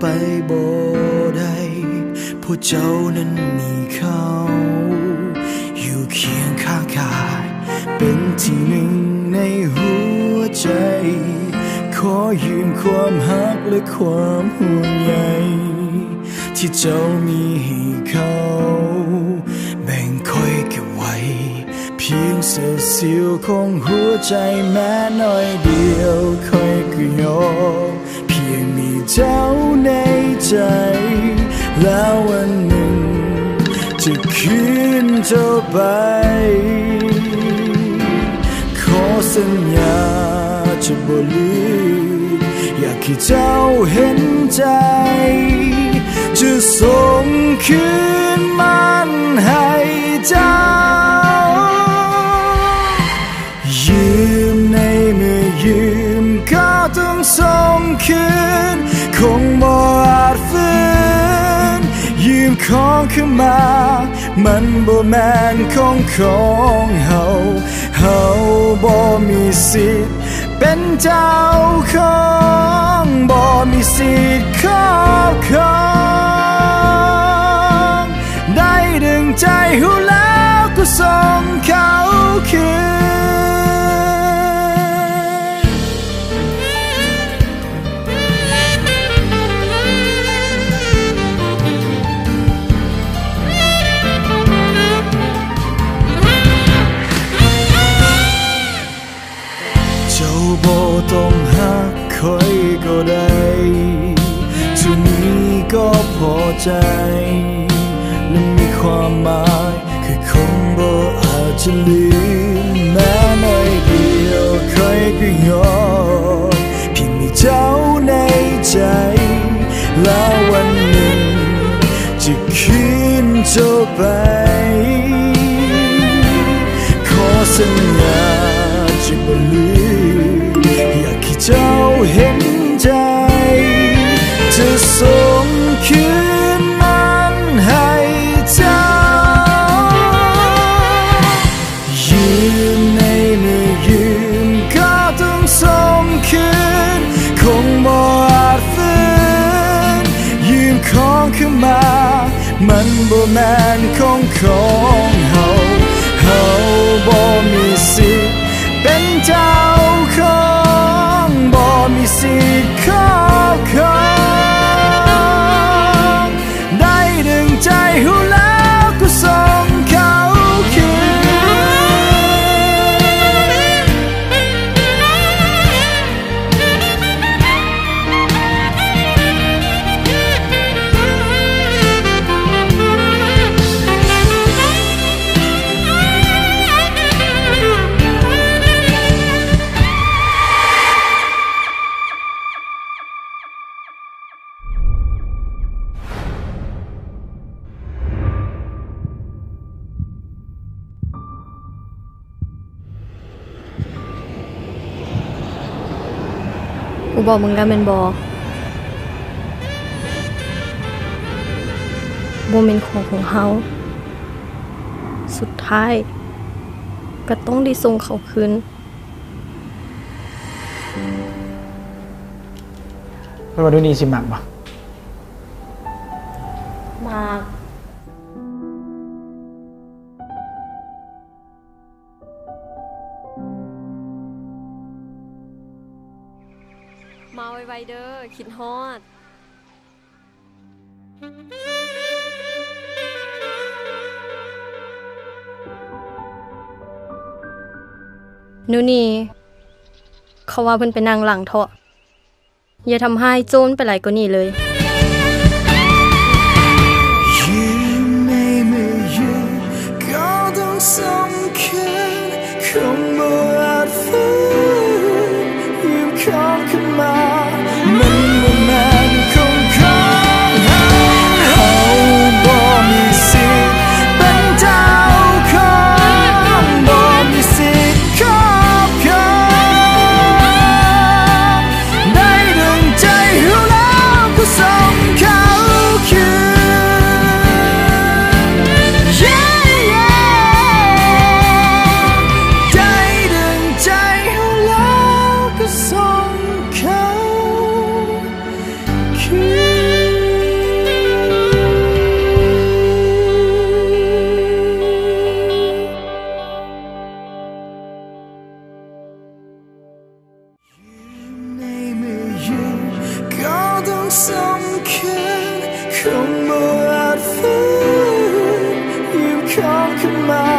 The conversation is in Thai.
ไปบ่ได้เพราะเจ้านั้นมีเขาอยู่เคียงข้างกายเป็นที่หนึ่งในหัวใจขอยืมความฮักและความห่วงใยที่เจ้ามีให้เขาแบ่งค่อยเก็บไว้เพียงเศษเสี้ยวของหัวใจแม้น้อยเดียวค่อยก็ยอมเพียงมีเจ้าในใจแล้ววันหนึ่งจะคืนเจ้าไปขอสัญญาจะบ่ลืมอยากให้เจ้าเห็นใจจะส่งคืนมันให้เจ้ายืมในเมื่อยืมก็ต้องส่งคืนคงบ่อาจฟื้นยืมของขึ้นมามันบ่แม่นของเฮาบ่มีสิทธิ์เป็นเจ้าของบ่มีสิทธิ์ครอบครองได้ดึงใจหูแล้วก็ส่งเขาคืนบ่ต้องหักคอยก็ได้เท่านี้ก็พอใจและมีความหมายคือคงบ่อาจจะลืมแม้น้อยเดียวคอยก็ยอมเพียงมีเจ้าในใจแล้ววันหนึ่งจะคืนเจ้าไปขอสัญญาจะบ่ลืมอยากให้เจ้าเห็นใจจะส่งคืนมันให้เจ้ายืมในเมื่อยืมก็ต้องส่งคืนคงบ่อาจฟื้นยืมของขึ้นมามันบ่แม่นของเฮาบ่มีสิทธิ์เป็นเจ้าของบ่มีสิทธิ์ครอบครองได้ดึงใจหูแล้วก็ส่งเขาคืนกูบอกมึงแล้วแม่นบ่เป็นของเฮาสุดท้ายก็ต้องได้ส่งเขาคืนไม่ว่าด้วยนี่สิมักบ่มากมาไวๆเด้อคิดฮอดนูนี่เขาว่าเพิ่นไปนั่งหลังเถาะอย่าทำให้โจรไปหลายกว่านี้เลยยืมในเมื่อยืมก็ต้องส่งคืนคงบ่อาจฟื้นยืมของขึ้นมามันบ่แม่นของเฮาบ่มีสิทธิ์เป็นเจ้าของบ่มีสิทธิ์ครอบครองได้ดึงใจหูแล้วก็ส่ ของขึ้นมา